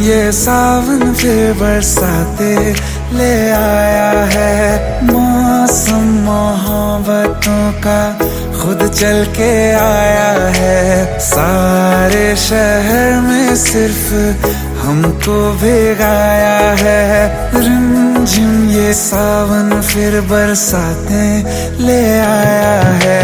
ये सावन फिर बरसाते ले आया है। मौसम मोहब्बतों का खुद चल के आया है। सारे शहर में सिर्फ हमको भिगाया है। रिमझिम ये सावन फिर बरसाते ले आया है।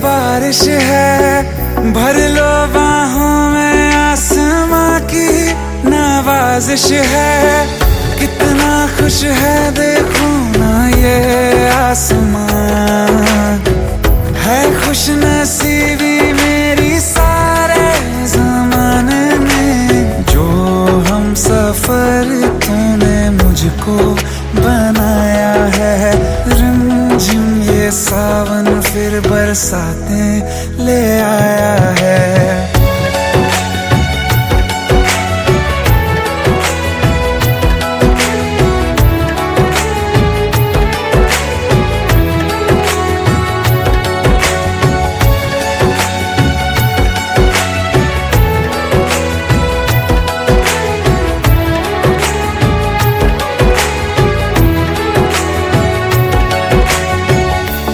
बारिश है भर लो बाहों में, आसमां की नवाजिश है। कितना खुश है देखो ना ये आसमां, है खुश नसीबी मेरी सारे ज़माने में। जो हम सफर तूने मुझको बनाया है। रिमझिम ये सावन फिर बरसाते ले आया है।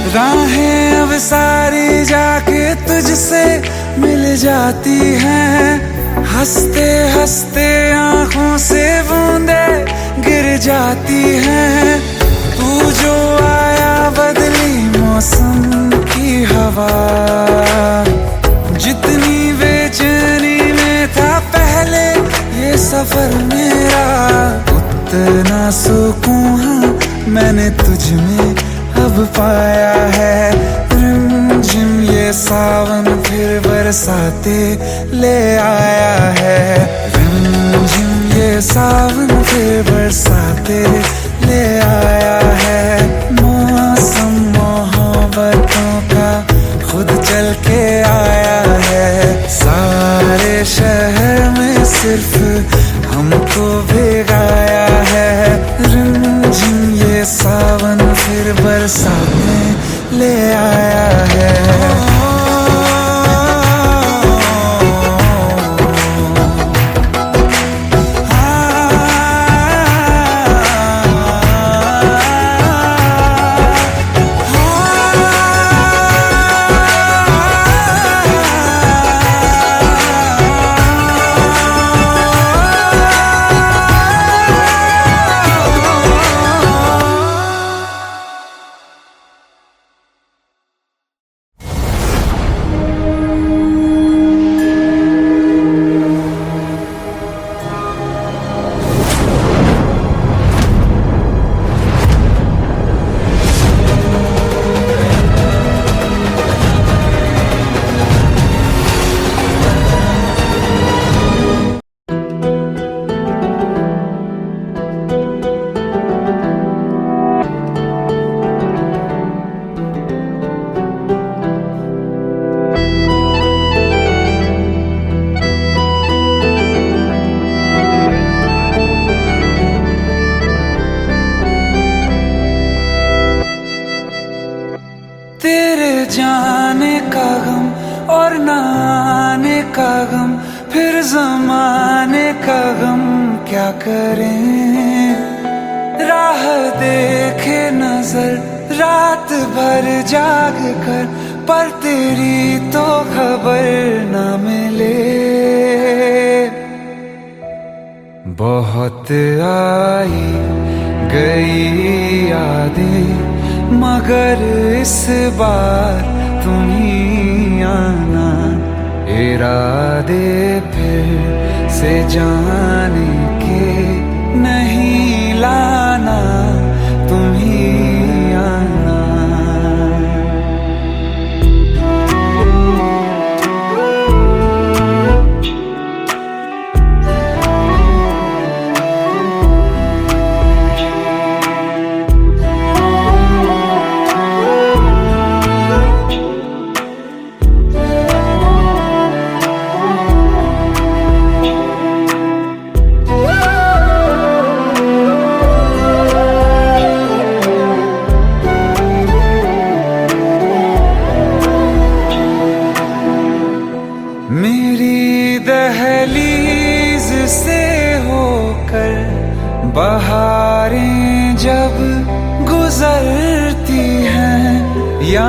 राहें अब सारी जाके तुझसे मिल जाती हैं। हंसते हंसते आंखों से बूंदे गिर जाती हैं। तू जो आया बदली मौसम की हवा, जितनी बेचैनी में था पहले ये सफर मेरा, उतना सुकून मैंने तुझ में अब पाया है। रिमझिम ये सावन फिर बरसाते ले आया है। रिमझिम ये सावन फिर बरसाते ले आया है। मौसम मोहब्बतों का खुद चल के आया है। सारे शहर में सिर्फ हमको भिगाया है। रिमझिम ये सावन फिर बरसाते ले आया है। जाने का गम और न आने का गम, फिर ज़माने का गम क्या करें। राह देखे नजर रात भर जाग कर, पर तेरी तो खबर न मिले। बहुत आई गई यादें, मगर इस बार तुम ही आना। इरादे फिर से जाने के नहीं लाना, तुम ही आना।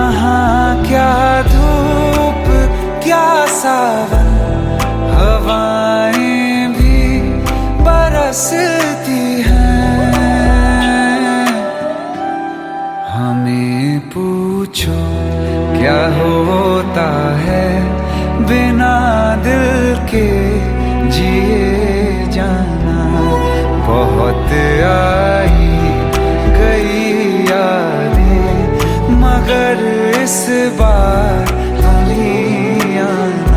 यहाँ क्या धूप क्या सावन, हवाएं भी बरसती हैं। हमें पूछो क्या होता है बिना दिल के जिए जाना। बहुत आई गई यादें मगर इस बार तुम ही आना।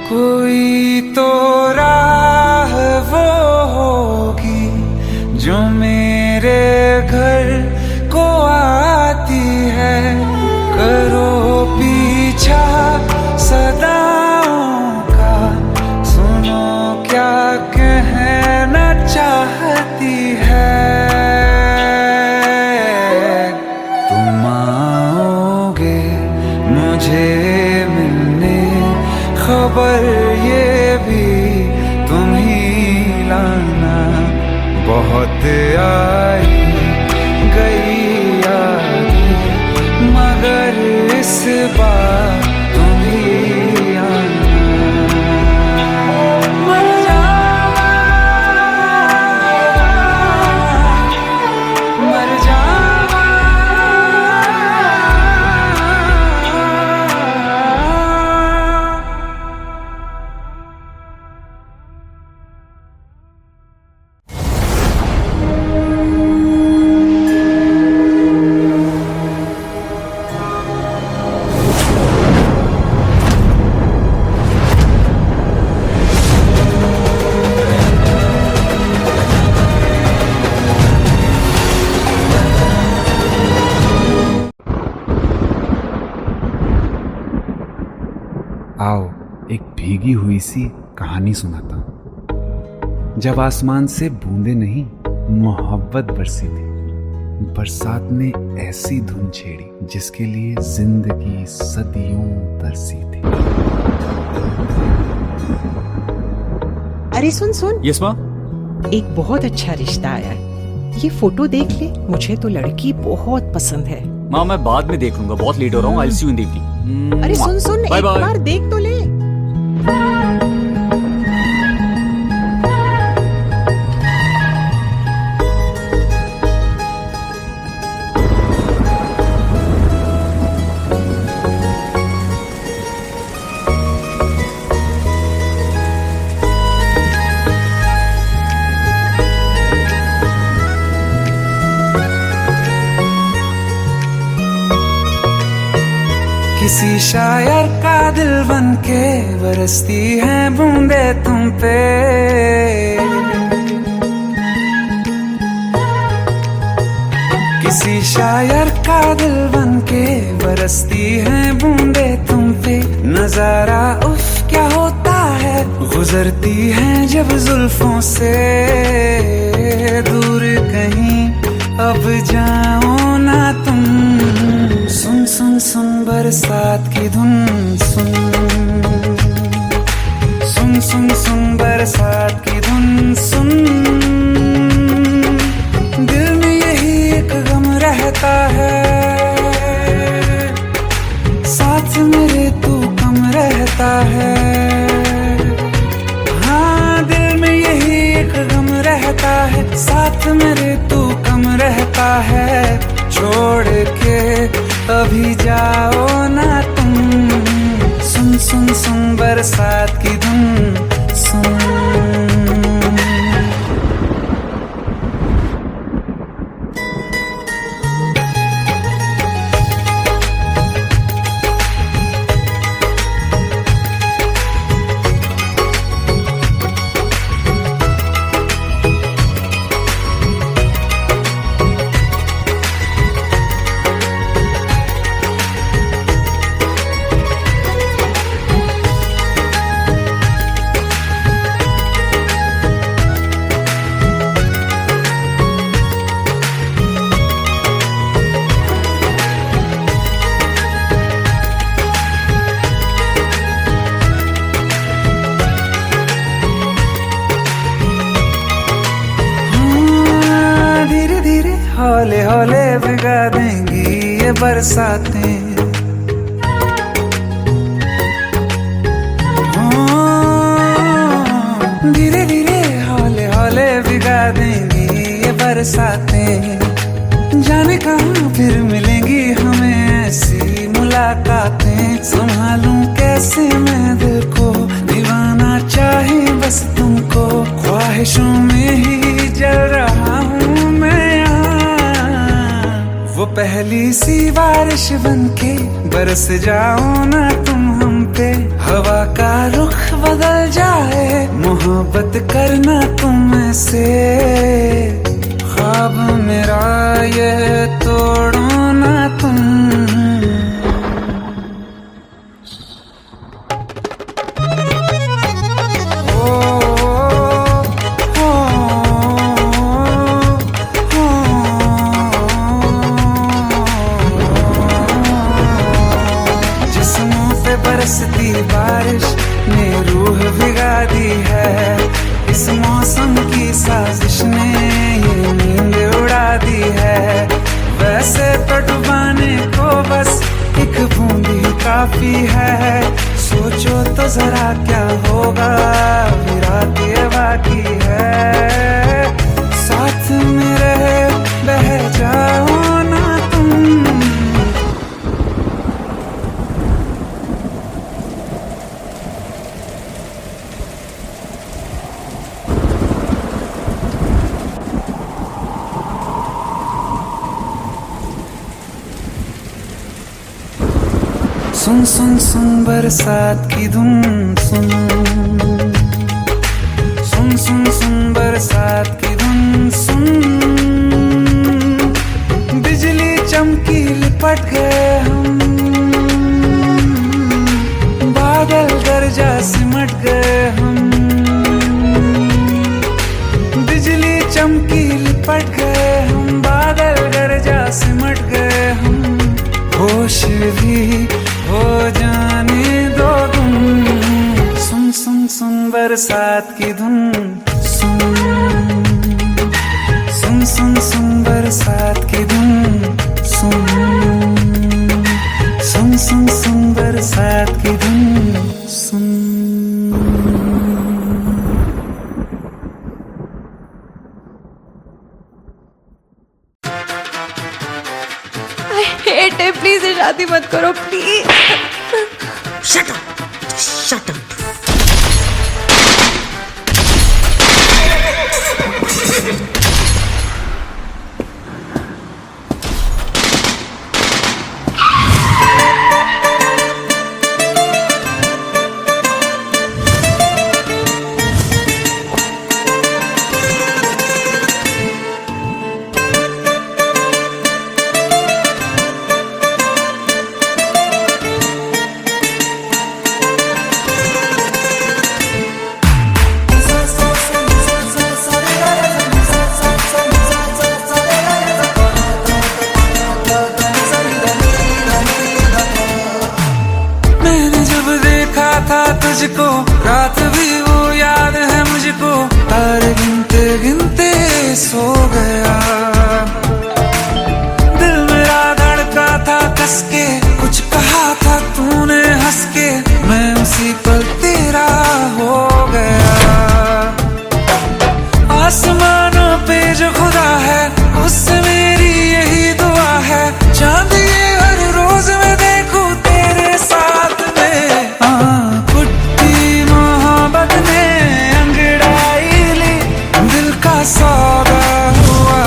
कोई तो राह वो होगी जो मेरे घर को आती है। करो पीछा सदाओं का, सुनो क्या कहना चाहती है। तुम आओगे मुझे मिलने, खबर ये भी तुम ही लाना। बहुत आई गई यादें मगर इस बार तुम ही आना। मर जावा, मर जावा। आओ एक भीगी हुई सी कहानी सुनाता हूं। जब आसमान से बूंदे नहीं मोहब्बत बरसी थी, बरसात ने ऐसी धुन छेड़ी जिसके लिए जिंदगी सदियों तरसी थी। अरे सुन सुन, यस माँ। एक बहुत अच्छा रिश्ता आया है, ये फोटो देख ले। मुझे तो लड़की बहुत पसंद है। माँ मैं बाद में देख लूंगा, बहुत लेट हो रहा हूँ। I will see you in the evening. अरे सुन सुन, बाय एक बाय। बार देख तो ले। किसी शायर का दिल बन के बरसती है बूंदे तुम पे। किसी शायर का दिल बन के बरसती है बूंदे तुम पे। नजारा उफ क्या होता है, गुजरती है जब जुल्फों से। दूर कहीं अब जाओ ना तुम, सुन सुन सुन बरसात की धुन। सुन सुन सुन सुन बरसात की धुन। सुन दिल में यही एक गम रहता है, साथ मेरे तू कम रहता है। हाँ दिल में यही एक गम रहता है, साथ मेरे तू कम रहता है। छोड़ के अभी जाओ ना तुम, सुन सुन सुन बरसात की धुन। सुन हौले हौले भिगा देंगी ये बरसातें। धीरे धीरे हौले हौले भिगा देंगी ये बरसातें। जाने कहाँ फिर मिलेंगी हमें ऐसी मुलाकातें। संभालूं कैसे मैं दिल को, दीवाना चाहे बस तुमको। ख्वाहिशों में ही जल रहा हूँ मैं यहाँ। वो पहली सी बारिश बनके बरस जाओ ना तुम हम पे। हवा का रुख बदल जाए, मोहब्बत करना तुम ऐसे। ख्वाब मेरा ये तोड़ो ना तुम। जिस्मों पे बरसती बारिश ने रूह भिगा दी है। इस मौसम की साजिश ने ये नींद उड़ा दी है। वैसे तो डुबाने को बस एक बूंद ही काफी है। सोचो तो जरा क्या होगा, अभी रात ये बाकी है। साथ में रहे बह जाओ ना तुम। सुन सुन सुन बरसात की धुन सुन। सुन सुन सुन बरसात की धुन सुन। बिजली चमकी लिपट गए हम, बादल गरजा सिमट गए हम। बिजली चमकी लिपट गए हम, बादल गरजा सिमट गए हम। होश भी हो जाने दो तुम। सुन सुन सुन बरसात की धुन सुन। सुन सुन सुन बरसात की धुन सुन। सुन सुन सुन बरसात की धुन सुन। हेट है, प्लीज ये शादी मत करो please. Shut up! Just shut up! तुझको रात भी वो याद है मुझको। तारे गिनते गिनते सो गया। दिल मेरा धड़का था कस के, कुछ कहा था तूने हंस के। मैं उसी पल तेरा हो गया। आसमानों पे जो खुदा है उससे मेरी यही दुआ है। चांद ये हर रोज मैं देखूं तेरे साथ में। सौदा हुआ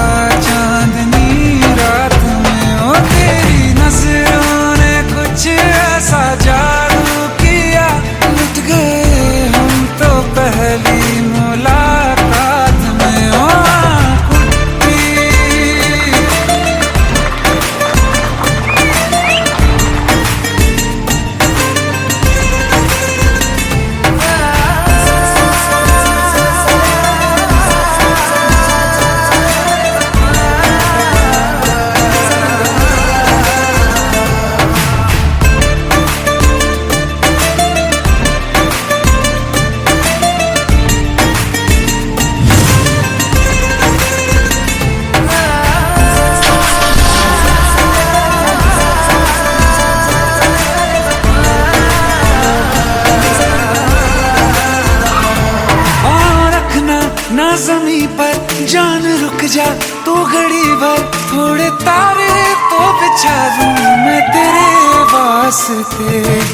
घड़ी भर थोड़े तारे तो बिछा दूं मैं तेरे वास्ते।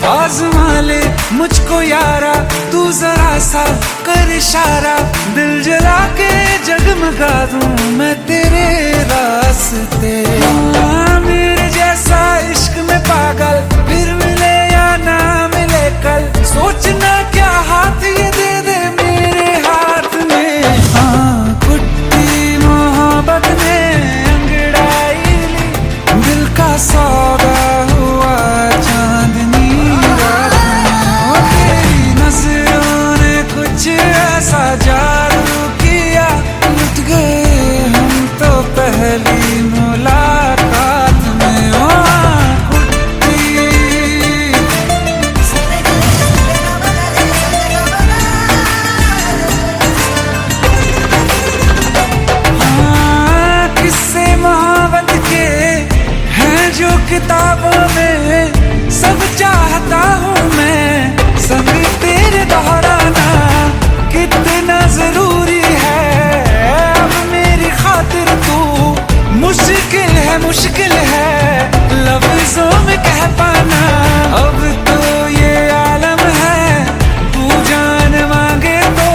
आज़मा ले मुझको यारा, तू जरा सा कर इशारा, दिल जला के जगमगा दूं मैं तेरे रास्ते। मेरे जैसा इश्क में पागल फिर मिले या ना मिले कल, सोचना क्या हाथ ये दे दे मेरे हाथ में। हाँ कुट्टी मोहब्बत में अंगड़ाई ली, दिल का सौदा हुआ चांदनी रात में। तेरी नजरों ने कुछ ऐसा जादू किया, लुट गए हम तो पहली मुलाकात में। ओ कुट्टी किस्से मोहब्बत के हैं जो किताबों में, सब चाहता हूँ मैं संग तेरे दोहराना कितना जरूरी है। अब मेरी खातिर तू मुश्किल है लफ्जों में कह पाना। अब तो ये आलम है, तू जान मांगे तो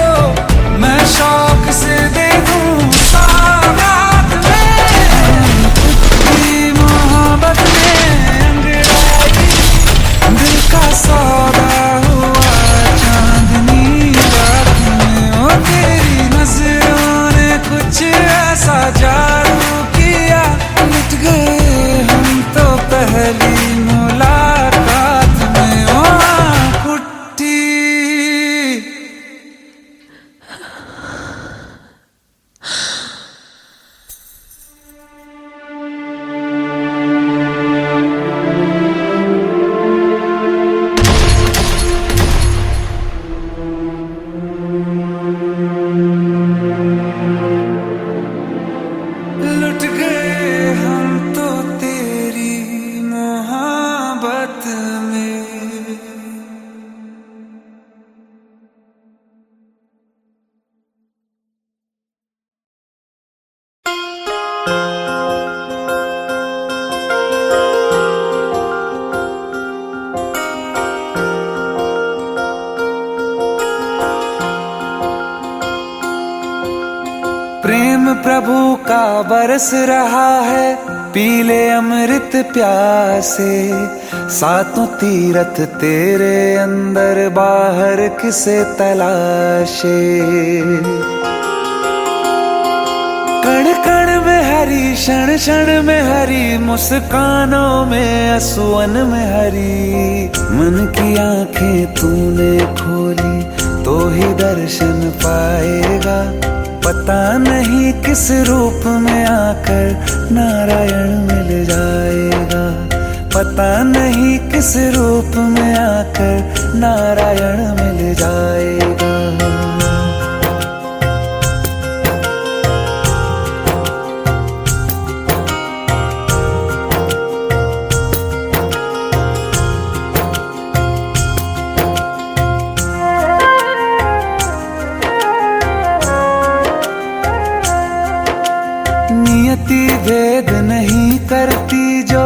मैं शौक से दे दूं सौगात में। तेरी मोहब्बत में अंगड़ाई, दिल का सौदा हुआ चांदनी रात में। ओ तेरी नजरों ने कुछ ऐसा जादू किया, लुट गए हम तो पहली मुलाकात में। ओ कुट्टी लुट गए हम तो तेरी मोहब्बत में। प्रेम प्रभु का बरस रहा है, पीले अमृत प्यासे। सातों तीरथ तेरे अंदर बाहर किसे तलाशे। कण कण में हरी, क्षण क्षण में हरी, मुस्कानों में असुवन में हरी। मन की आंखें तूने खोली तो ही दर्शन पाएगा। पता नहीं किस रूप में आकर नारायण मिल जाएगा। पता नहीं किस रूप में आकर नारायण मिल जाएगा। नियति भेद नहीं करती, जो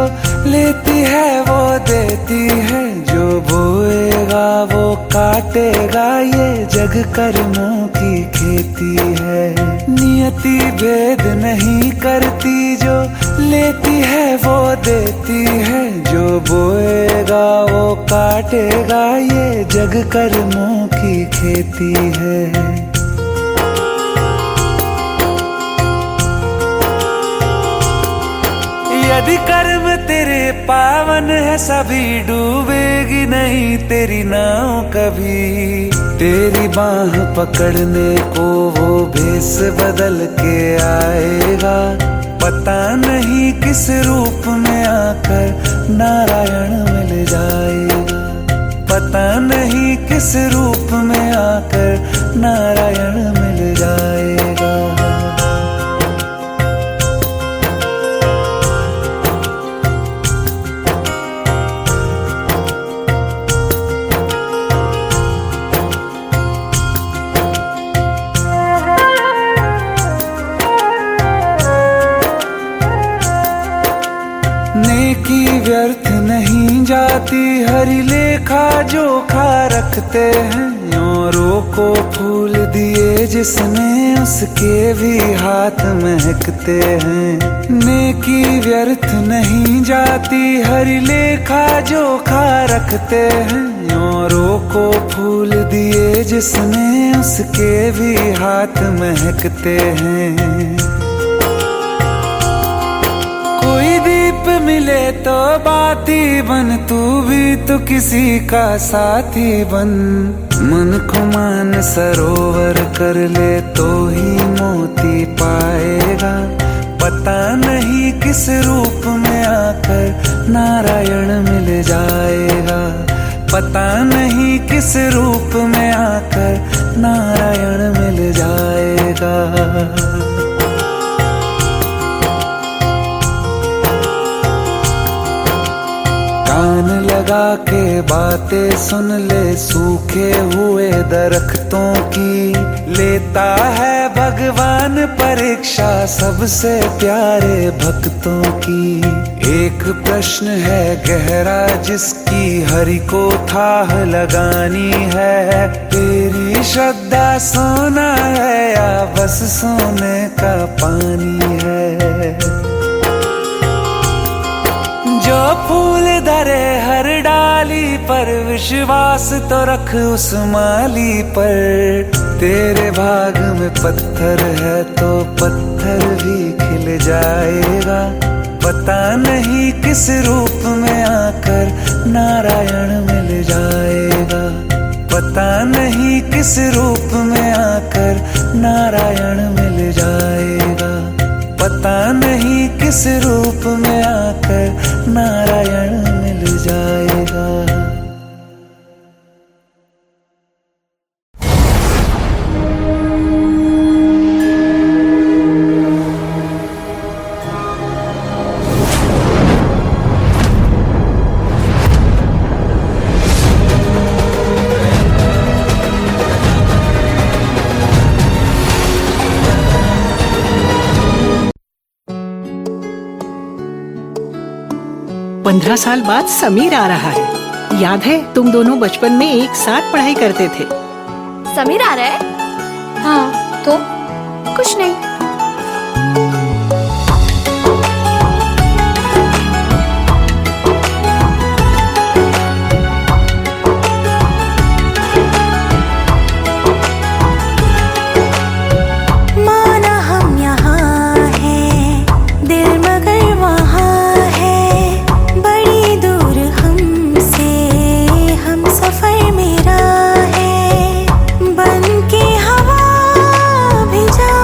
लेती है वो देती है। जो बोएगा वो काटेगा, ये जग कर्मों की खेती है। नियति भेद नहीं करती, जो लेती है वो देती है। जो बोएगा वो काटेगा, ये जग कर्मों की खेती है। यदि कर्म तेरे पावन है, सभी डूबेगी नहीं तेरी नाव कभी। तेरी बाह पकड़ने को वो भेष बदल के आएगा। पता नहीं किस रूप में आकर नारायण मिल जाएगा। पता नहीं किस रूप में आकर नारायण मिल जाएगा। नेकी व्यर्थ नहीं जाती, हरी लेखा जोखा रखते हैं। औरों को फूल दिए जिसने, उसके भी हाथ महकते हैं। नेकी व्यर्थ नहीं जाती, हरी लेखा जोखा रखते हैं। औरों को फूल दिए जिसने, उसके भी हाथ महकते हैं। कोई दीप मिले तो बाती बन, तू भी तो किसी का साथी बन। मन को मान सरोवर कर ले तो ही मोती पाएगा। पता नहीं किस रूप में आकर नारायण मिल जाएगा। पता नहीं किस रूप में आकर नारायण मिल जाएगा। कान लगा के बातें सुन ले सूखे हुए दरख्तों की। लेता है भगवान परीक्षा सबसे प्यारे भक्तों की। एक प्रश्न है गहरा जिसकी हरि को थाह लगानी है। तेरी श्रद्धा सोना है या बस सोने का पानी है। जो फूल धरे हर डाली पर, विश्वास तो रख उस माली पर। तेरे भाग में पत्थर है तो पत्थर भी खिल जाएगा। पता नहीं किस रूप में आकर नारायण मिल जाएगा। पता नहीं किस रूप में आकर नारायण मिल जाएगा। पता नहीं किस रूप में आकर नारायण मिल जाएगा। पंद्रह साल बाद समीर आ रहा है। याद है तुम दोनों बचपन में एक साथ पढ़ाई करते थे। समीर आ रहा है? हाँ तो कुछ नहीं। बन के हवा भी जा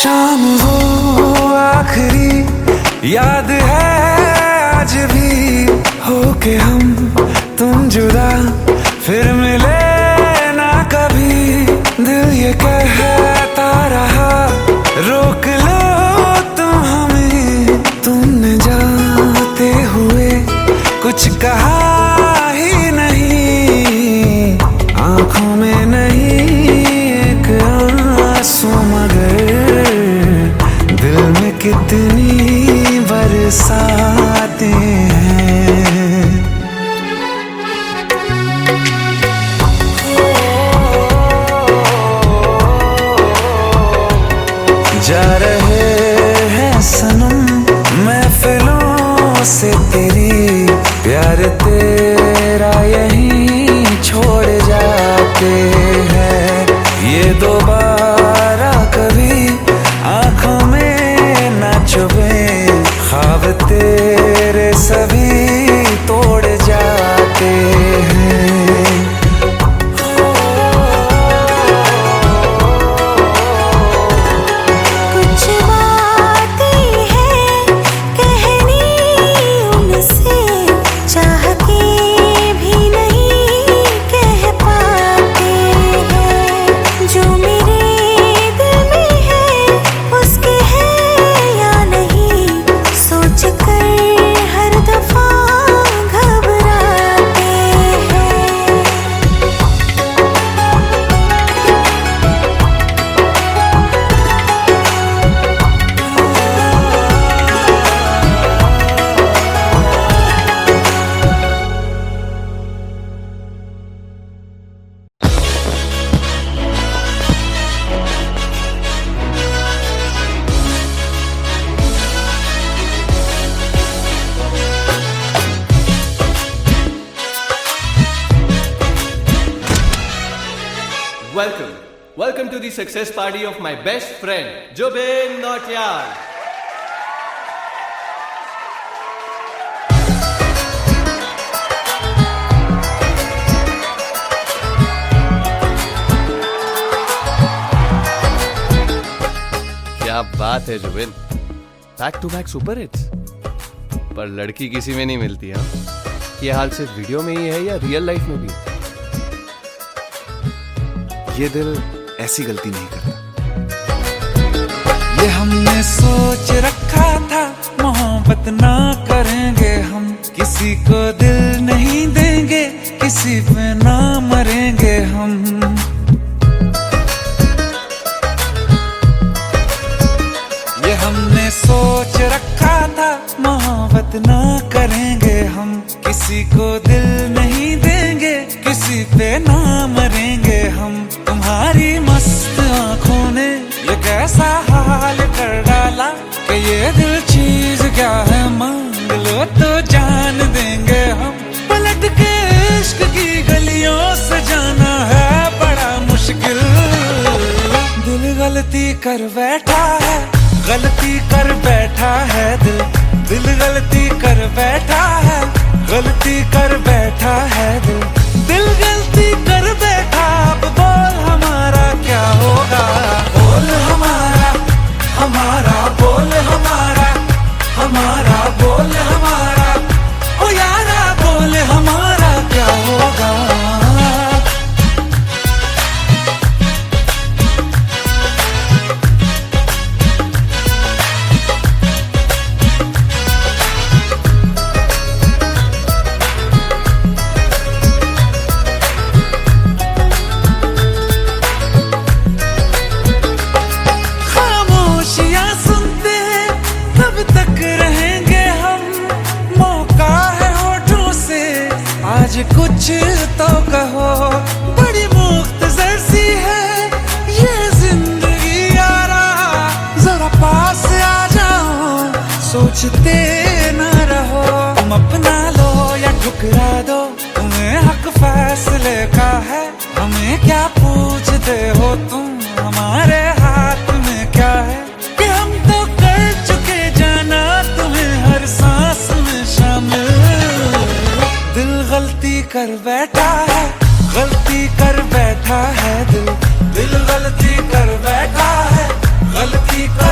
शाम वो आखिरी याद है आज भी, हो के हम तुम जुदा फिर मिले ना कभी। दिल ये कहता रहा रोक लो तुम हमें, तुमने जाते हुए कुछ कहा ही नहीं। आंखों में नहीं एक आंसू मगर दिल में कितनी बरसाते हैं। जा रहे हैं सनम महफिलों से तेरी, प्यार तेरा यहीं छोड़ जाते हैं। ये दोबारा कभी आंखों में ना चुभे, ख्वाब तेरे सभी तोड़ जाते हैं। कुछ बातें हैं कहनी उनसे, चाह के भी नहीं कह पाते हैं। जो मेरे दिल में है उसके है या नहीं, सोच कर हर दफा घबराते हैं। Welcome to the success party of my best friend, Jubin Nautiyal. क्या बात है Jubin, back to back super hits. पर लड़की किसी में नहीं मिलती। हाँ, ये हाल सिर्फ वीडियो में ही है या रियल लाइफ में भी है? ये दिल ऐसी गलती नहीं करता। ये हमने सोच रखा था मोहब्बत ना करेंगे हम, किसी को दिल नहीं देंगे, किसी पे ना मरेंगे हम। ये हमने सोच रखा था मोहब्बत ना करेंगे हम, किसी को दिल नहीं देंगे, किसी पे ना मरेंगे हम। तुम्हारी मस्त आंखों ने ये कैसा हाल कर डाला कि ये दिल चीज क्या है, मांग लो तो जान देंगे हम। पलट के इश्क की गलियों से जाना है बड़ा मुश्किल। दिल गलती कर बैठा है, गलती कर बैठा है दिल, दिल गलती कर बैठा है, गलती कर बैठा है दिल, दिल गलती कर बैठा। अब बोल हमारा क्या होगा, बोल हमारा, हमारा बोल हमारा, हमारा बोल हमारा, ओ यारा बोल हमारा क्या होगा। आज कुछ तो कहो, बड़ी मुख्तसर सी है ये जिंदगी यारा, जरा पास आ जाओ, सोचते न रहो। तुम अपना लो या ठुकरा दो, तुम्हें हक फैसले का है। हमें क्या पूछते हो तुम, हमारे हाथ में क्या है कि हम तो कर चुके जाना तुम्हें हर सांस में शामिल। दिल गलती कर बैठा है, गलती कर बैठा है दिल, दिल गलती कर बैठा है, गलती कर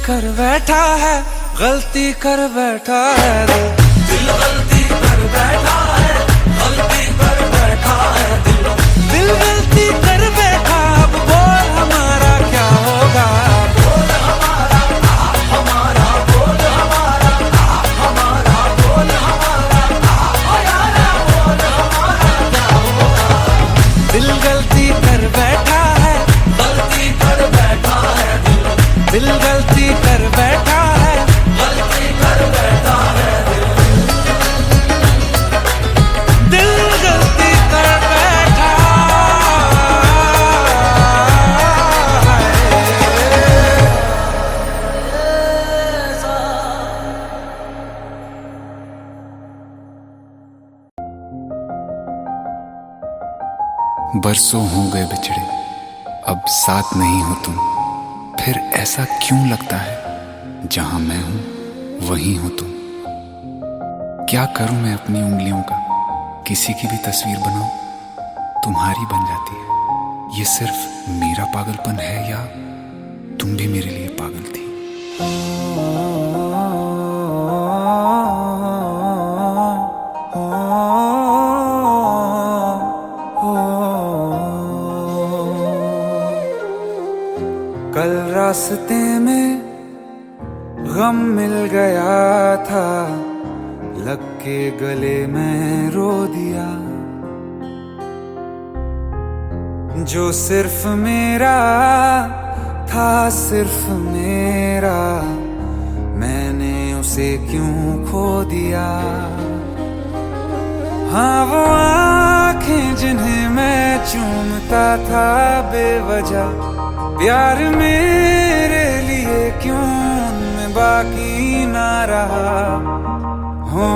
कर बैठा है, गलती कर बैठा है दिल गलती कर बैठा है, गलती कर बैठा है दिल गलती कर बैठा। अब बोल हमारा क्या होगा, बोल हमारा हमारा बोल हमारा हमारा बोल हमारा ओ यारा बोल हमारा क्या होगा। दिल गलती कर बैठा है, गलती कर बैठा है दिल गलती कर बैठा है, गलती कर बैठा है दिल गलती कर बैठा बरसों हो गए बिछड़े, अब साथ नहीं हो तुम, फिर ऐसा क्यों लगता है जहां मैं हूं वहीं हो तुम। क्या करूं मैं अपनी उंगलियों का, किसी की भी तस्वीर बनाऊं तुम्हारी बन जाती है। ये सिर्फ मेरा पागलपन है या तुम भी मेरे लिए पागल थी। कल रास्ते में गम मिल गया था, लग के गले में रो दिया। जो सिर्फ मेरा था, सिर्फ मेरा, मैंने उसे क्यों खो दिया। हाँ वो आँखें जिन्हें मैं चूमता था बेवजह, प्यार मेरे लिए क्यों उनमें बाकी ना रहा हो।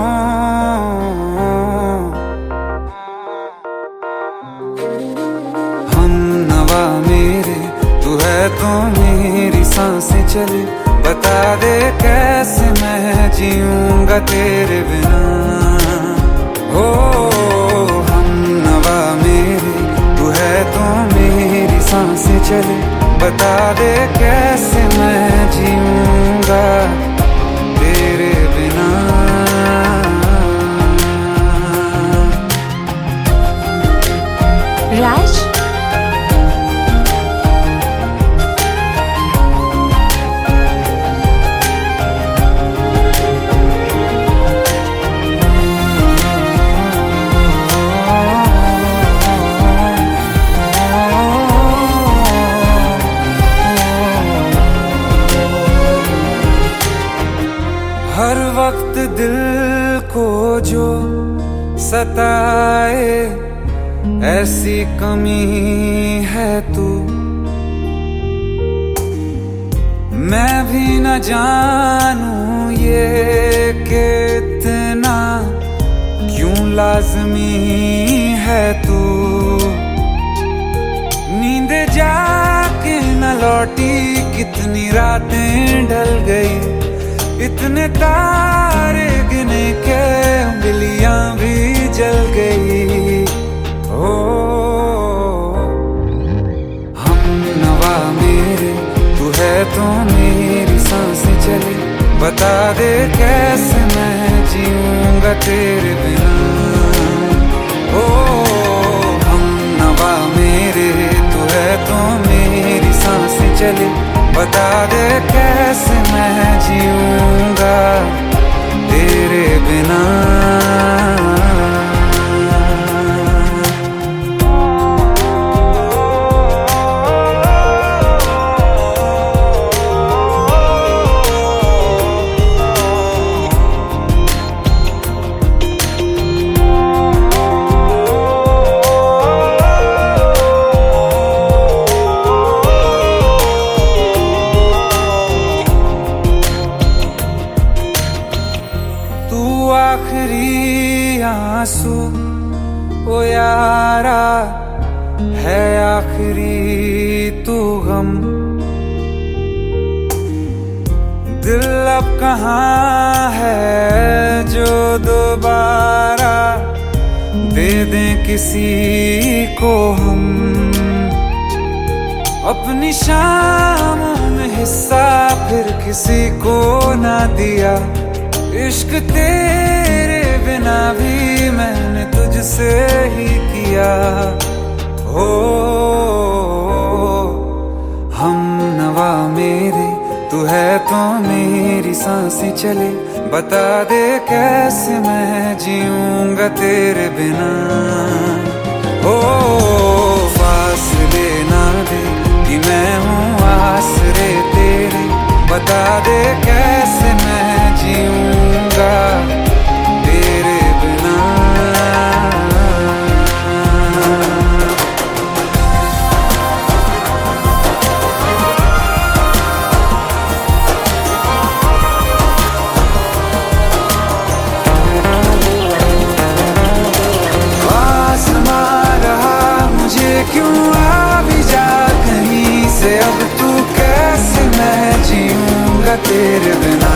हम नवा मेरे, तू है तो मेरी सांसें चले, बता दे कैसे मैं जीऊंगा तेरे बिना। हो हम नवा मेरे, तू है तो मेरी सांसें चले, बता दे कैसे मैं जीऊंगा तेरे बिना। राज, हर वक्त दिल को जो सताए, ऐसी कमी है तू। मैं भी न जानूं ये कि इतना क्यों लाज़मी है तू। नींद जाके न लौटी, कितनी रातें ढल गई, इतने तारे गिने के उंगलियां भी जल गई। ओ हम नवा मेरे, तू है तो मेरी सांसें चले, बता दे कैसे मैं जीऊंगा तेरे बिना। ओ हम नवा मेरे, तू है तो मेरी सांसें चले, बता दे कैसे मैं जीऊंगा तेरे बिना। आखिरी आंसू ओ यारा है, आखिरी तू गम। दिल अब कहाँ है जो दोबारा दे दें किसी को हम। अपनी शामों में हिस्सा फिर किसी को ना दिया। इश्क तेरे बिना भी मैंने तुझसे ही किया। हो हम नवा मेरे, तू है तो मेरी सांसें चले। बता दे कैसे मैं जीऊंगा तेरे बिना। ओ फासले ना दे कि मैं हूँ आसरे तेरे। बता दे कैसे मैं जीऊंगा तेरे बिना। क्यों आ भी जा कहीं से, अब तू कैसे मैं जीऊंगा तेरे बिना।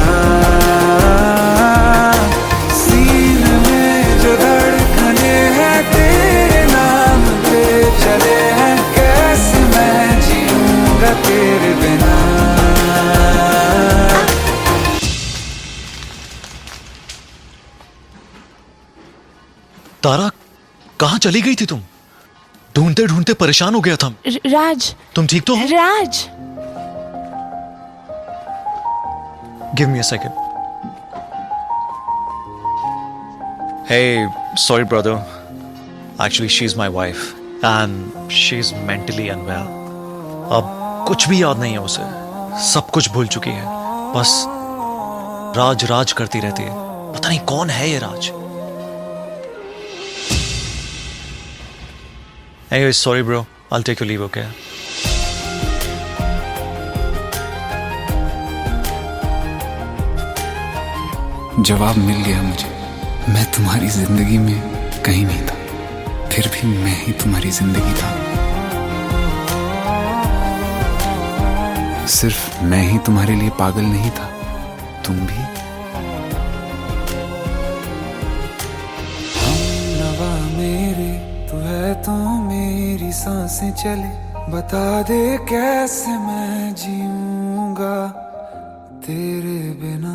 सीने में जो धड़कने हैं तेरे नाम पे चले हैं, कैसे मैं जीऊंगा तेरे बिना। तारा, कहाँ चली गई थी तुम? ढूंढते ढूंढते परेशान हो गया था। राज, तुम ठीक तो हो? Raj, give me a second. Hey, sorry brother. Actually, she's my wife and she's mentally unwell. अब कुछ भी याद नहीं है उसे, सब कुछ भूल चुकी है। बस राज राज करती रहती है। पता नहीं कौन है ये राज। Anyway, sorry bro. I'll take your leave, okay? जवाब मिल गया मुझे। मैं तुम्हारी जिंदगी में कहीं नहीं था, फिर भी मैं ही तुम्हारी जिंदगी था। सिर्फ मैं ही तुम्हारे लिए पागल नहीं था, तुम भी। हम नवा मेरे, तू है तो मेरी सांसें चले। बता दे कैसे मैं जीऊंगा तेरे बिना।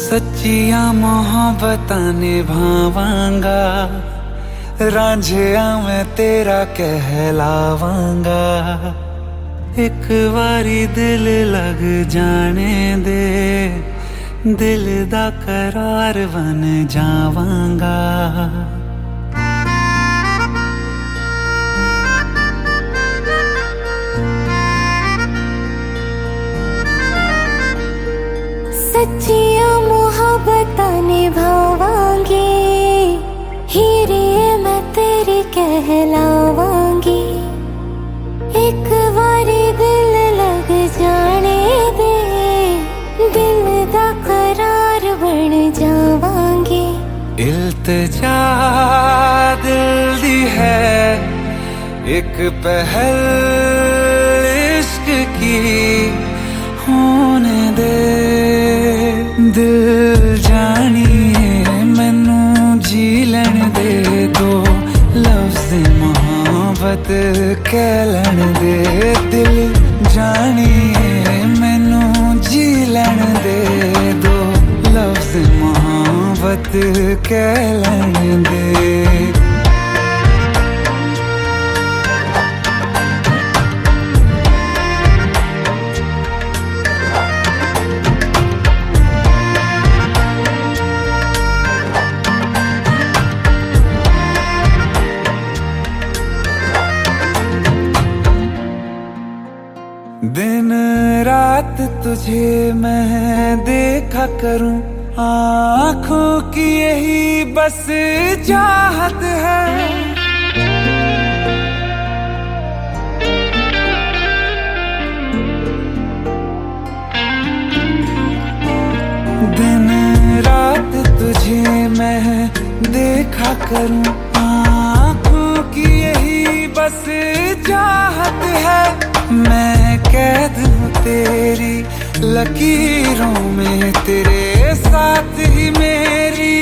सच्चिया मोहब्बतां निभावांगा, रांझिया मैं तेरा कहलावांगा। एक बारी दिल लग जाने दे, दिल दा करार बन जावांगा। सच्चिया मोहब्बतां निभावांगी, हीरे मैं तेरी कहलावांगी। एक बारी दिल लग जाने दे, दिल दा करार बन जावांगी। इल्तिजा दिल दी है एक पहल इश्क की होने दे। दिल जानिए मैनू जी लैन दे, दो लफ्ज़ मोहब्बत कह लैन दे। दिल जानिए मैनू जी लैन दे, दो लफ्ज़ मोहब्बत कह लैन दे। दिन रात तुझे मैं देखा करूं, आँखों की यही बस चाहत है। दिन रात तुझे मैं देखा करूं, आँखों की यही बस चाहत है। मैं कैद हूँ तेरी लकीरों में, तेरे साथ ही मेरी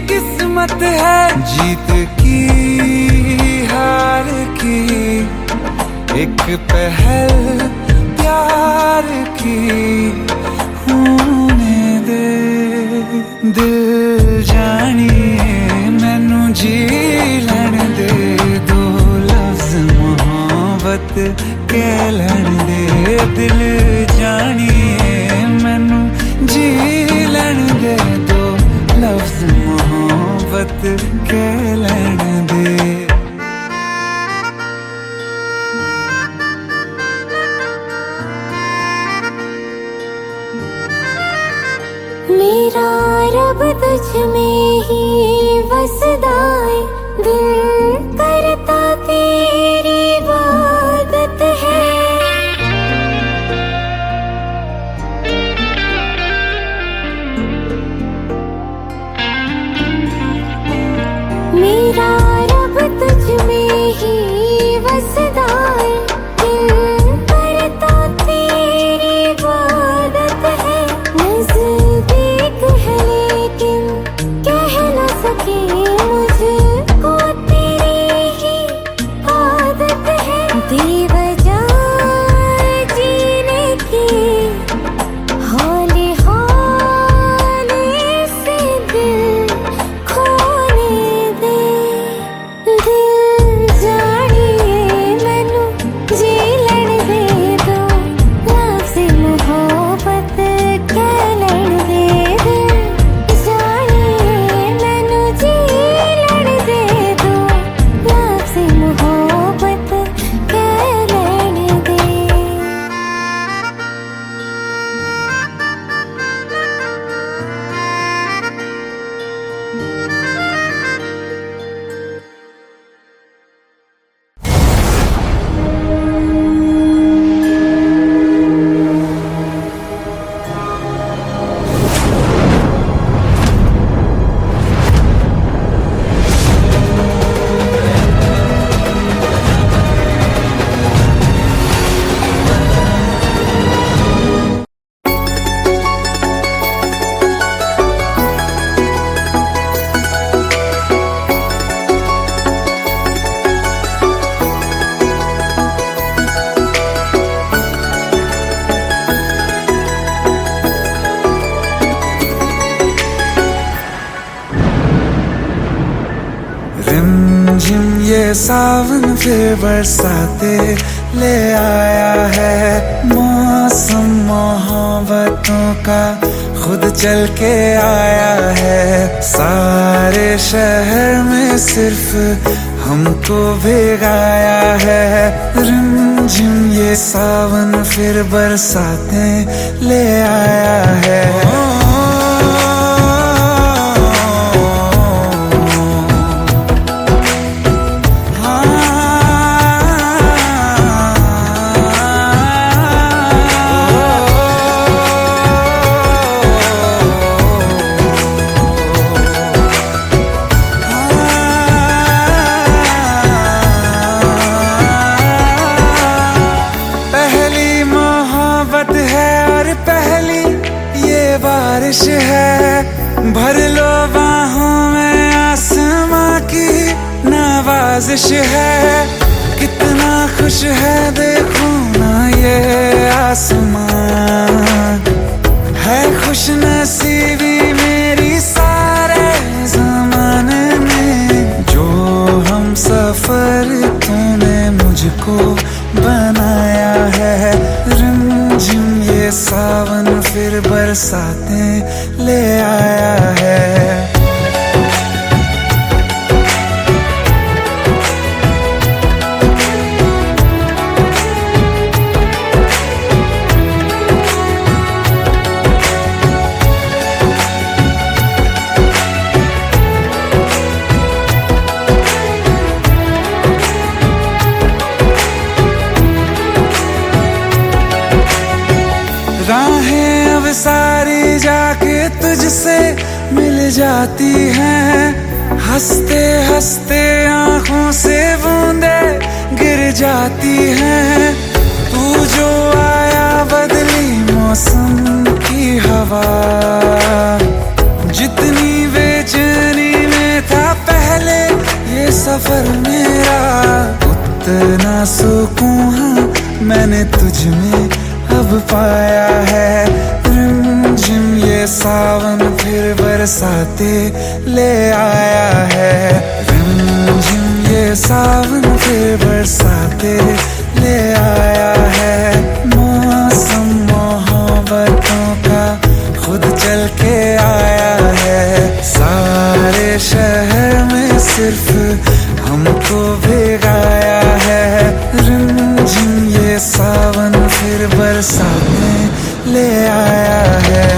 किस्मत है। जीत की हार की एक पहल प्यार की होने दे। दिल जानिए मैनू जी लैण दे, दो लफ्ज मोहब्बत कह लैण दे। दिल जानिए मैनू जी लैण दे, दो लफ्ज मोहब्बत कह लैण दे। मेरा रब तुझ में ही वसदा है, दिल करता तेरी इबादत है। मेरा रब तुझ में ही वसदा है, दिल करता तेरी इबादत है। नज़दीक है लेकिन कह न सके, मुझको तेरी ही आदत है। बेवजह जीने की हौले हौले से दिल खोने दे। दिल जानिए मैनू जी लैण दे, दो लफ्ज़ मोहब्बत कह लैण दे। दिल जानिए मैनू जी लैण दे, दो लफ्ज़ मोहब्बत कह लैण दे। रिमझिम ये सावन फिर बरसाते ले आया है। मौसम मोहब्बतों का खुद चल के आया है। सारे शहर में सिर्फ हमको भिगाया है। रिमझिम ये सावन फिर बरसाते ले आया है। बारिश है भर लो बाहों में, आसमां की नवाजिश है। कितना खुश है देखो ना ये आसमां, है खुश नसीबी मेरी सारे जमाने में। जो हम सफर तूने मुझको बनाया है। रिमझिम ये सावन फिर बरसाते ले आया है। राहें अब सारी जाके तुझसे मिल जाती हैं, हंसते हंसते आंखों से बूंदे गिर जाती हैं। तू जो आया बदली मौसम की हवा, जितनी बेचैनी में था पहले ये सफर मेरा, उतना सुकून हाँ मैंने तुझ में अब पाया है। रिमझिम ये सावन फिर बरसाते ले आया है, रिमझिम ये सावन फिर बरसाते ले आया है। मौसम मोहब्बतों का खुद चल के आया है, सारे शहर में सिर्फ हमको भिगाया है। रिमझिम ये सावन फिर बरसाने ले आया है।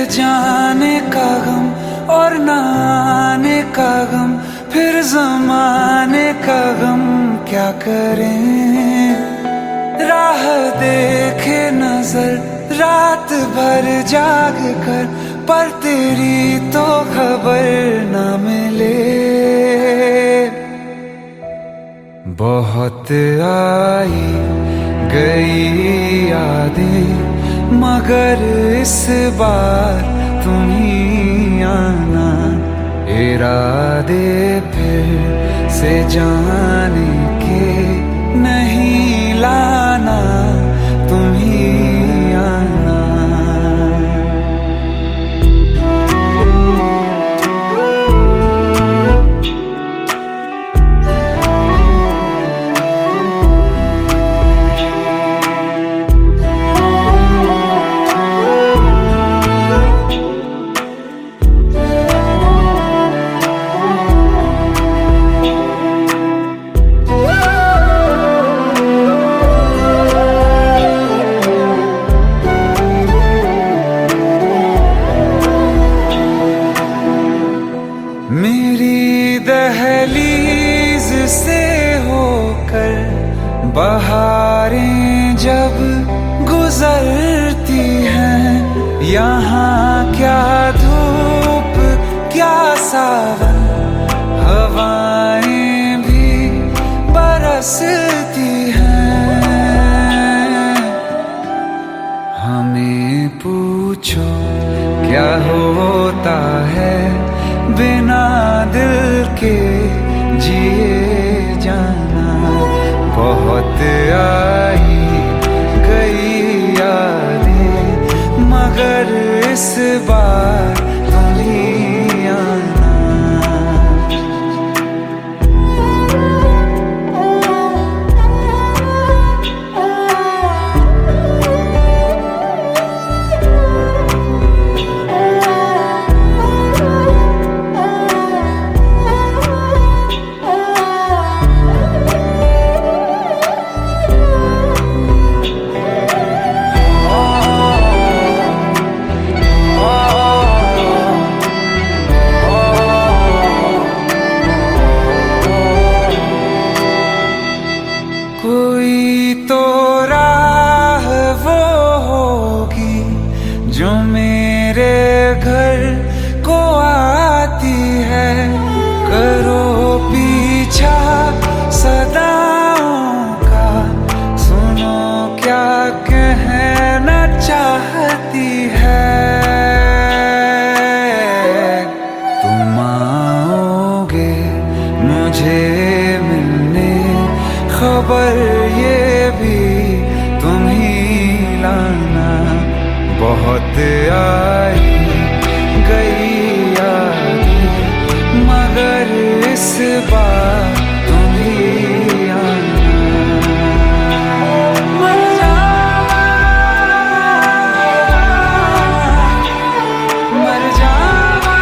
जाने का गम और न आने का गम, फिर जमाने का गम क्या करें। राह देखे नजर रात भर जाग कर, पर तेरी तो खबर न मिले। बहुत आई गई यादें मगर इस बार तुम ही आना, इरादे फिर से जाने के नहीं लाना, तुम ही आना। मेरी दहलीज से होकर बहारें जब गुजरती हैं, यहाँ क्या धूप क्या सावन, हवाएं भी बरसती हैं। हमें पूछो क्या होता है बिना दिल के जिए जाना। बहुत आई गई यादें मगर इस बार तुम ही आना। नींद आई गई यादें, मगर इस बार तुम ही आना। मर जावा, मर जावा।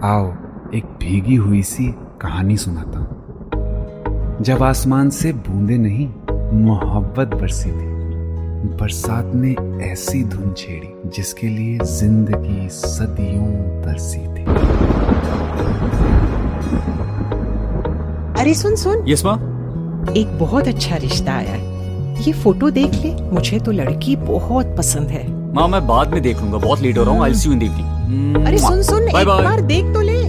आओ एक भीगी हुई सी कहानी सुनाता हूं। जब आसमान से बूंदे नहीं मोहब्बत बरसी थी, बरसात ने ऐसी धुन छेड़ी जिसके लिए जिंदगी सदियों तरसी थी। अरे सुन सुन, यस माँ। एक बहुत अच्छा रिश्ता आया है। ये फोटो देख ले, मुझे तो लड़की बहुत पसंद है। माँ मैं बाद में देख लूंगा, बहुत लेट हो रहा हूँ। आई सी यू इन द इवनिंग। अरे सुन सुन, बाय एक बाय। बार देख तो ले।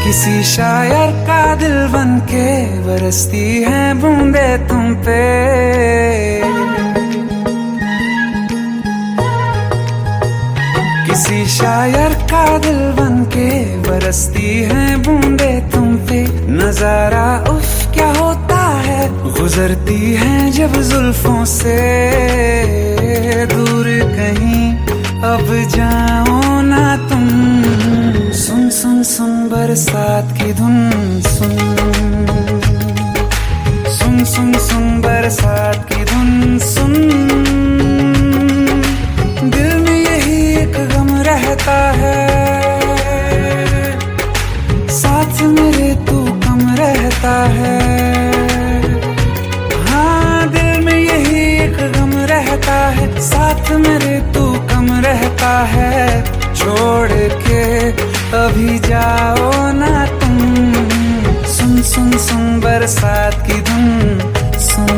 किसी शायर का दिल बन के बरसती है बूंदे तुम पे। किसी शायर का दिल बन के बरसती है बूंदे तुम पे। नजारा उफ क्या होता है, गुजरती है जब जुल्फों से। दूर कहीं अब जाओ ना तुम, सुन सुन सुन बरसात की धुन सुन। सुन सुन सुन बरसात की धुन सुन। दिल में यही एक गम रहता है, साथ मेरे तू कम रहता है। हाँ दिल में यही एक गम रहता है, साथ मेरे तू कम रहता है। छोड़ के अभी जाओ ना तुम, सुन सुन सुन बरसात की धुन सुन।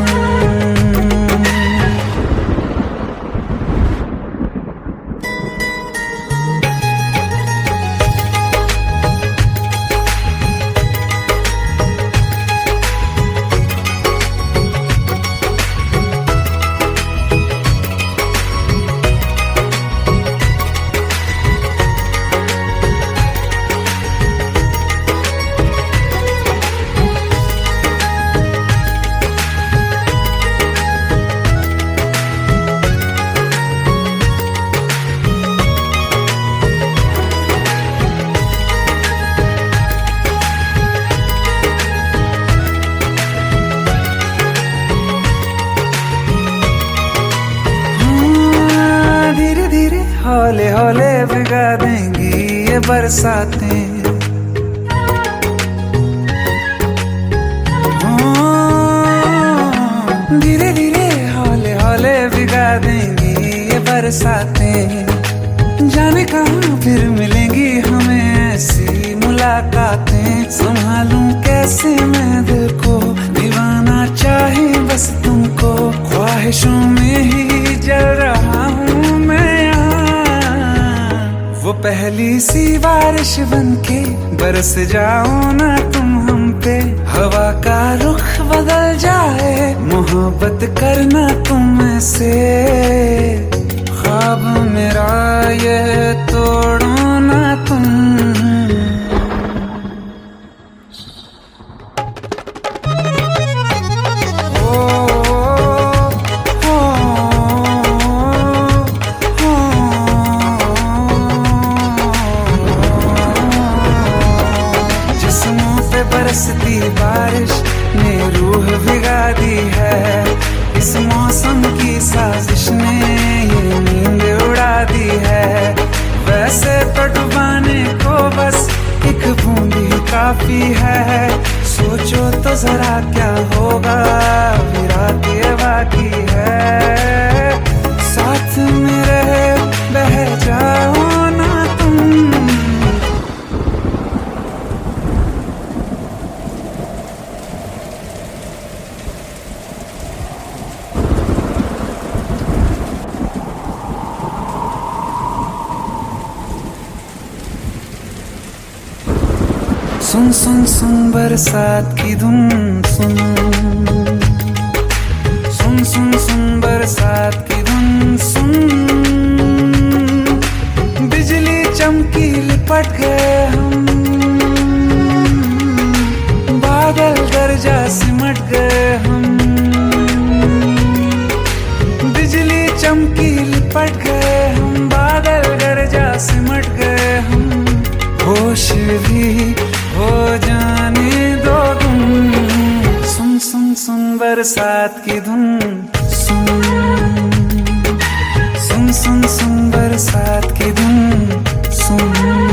हौले हौले भिगा देंगी ये बरसातें। धीरे धीरे हौले हौले भिगा देंगी ये बरसातें। जाने कहाँ फिर मिलेंगी हमें ऐसी मुलाकातें। संभालूं कैसे मैं दिल को, दीवाना चाहे बस तुमको। ख्वाहिशों में ही जल रहा हूँ मैं यहाँ। वो पहली सी बारिश बनके बरस जाओ ना तुम हम पे। हवा का रुख बदल जाए, मोहब्बत करना तुम ऐसे। ख्वाब मेरा ये तोड़ो ना तुम। बरसती बारिश ने रूह भिगा दी है, इस मौसम की साजिश ने काफी है, सोचो तो जरा क्या होगा, अभी रात ये बाकी है, साथ में रहे बह जाओ ना तुम। सुन सुन सुन बरसात की धुन सुन, सुन सुन सुन बरसात की धुन सुन, बिजली चमकी लिपट गए हम, बादल गरजा सिमट गए हम, बिजली चमकी लिपट गए हम, बादल गरजा सिमट गए हम, होश भी हो जाने दो तुम। सुन सुन सुन बरसात की धुन सुन, सुन सुन सुन बरसात की धुन सुन।